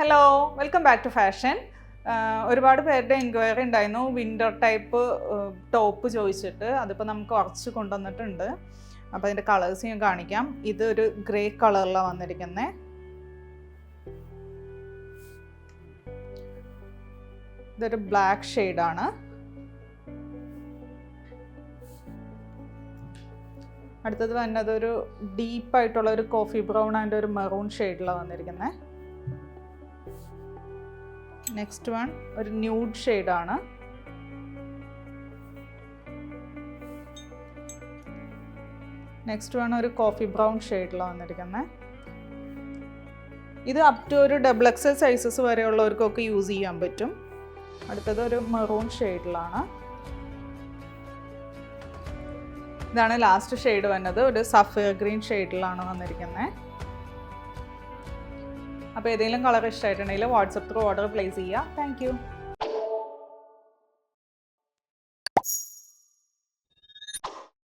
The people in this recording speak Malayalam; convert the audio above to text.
Hello, welcome back to fashion. ഒരുപാട് പേരുടെ എൻക്വയറി ഉണ്ടായിരുന്നു വിൻ്റർ ടൈപ്പ് ടോപ്പ് ചോദിച്ചിട്ട്. അതിപ്പോൾ നമുക്ക് കുറച്ച് കൊണ്ടുവന്നിട്ടുണ്ട്. അപ്പോൾ അതിൻ്റെ കളേഴ്സ് ഞാൻ കാണിക്കാം. ഇതൊരു ഗ്രേ കളറിലാണ് വന്നിരിക്കുന്നത്. ഇതൊരു ബ്ലാക്ക് ഷെയ്ഡാണ്. അടുത്തത് വന്നത് ഒരു ഡീപ്പായിട്ടുള്ള ഒരു കോഫി ബ്രൗൺ ആൻഡ് ഒരു മെറൂൺ ഷെയ്ഡിലാണ് വന്നിരിക്കുന്നത്. നെക്സ്റ്റ് വൺ ഒരു ന്യൂഡ് ഷെയ്ഡാണ്. നെക്സ്റ്റ് വൺ ഒരു കോഫി ബ്രൗൺ ഷെയ്ഡിലാണ് വന്നിരിക്കുന്നത്. ഇത് അപ് ടു ഒരു XXL സൈസസ് വരെയുള്ളവർക്കൊക്കെ യൂസ് ചെയ്യാൻ പറ്റും. അടുത്തത് ഒരു മെറൂൺ ഷെയ്ഡിലാണ്. ഇതാണ് ലാസ്റ്റ് ഷെയ്ഡ് വന്നത്. ഒരു സഫയർ ഗ്രീൻ ഷെയ്ഡിലാണ് വന്നിരിക്കുന്നത്. അപ്പോൾ ഏതെങ്കിലും കളർ ഇഷ്ടമായിട്ടുണ്ടെങ്കിൽ വാട്സപ്പ് ത്രൂ ഓർഡർ പ്ലേസ് ചെയ്യുക. Thank you.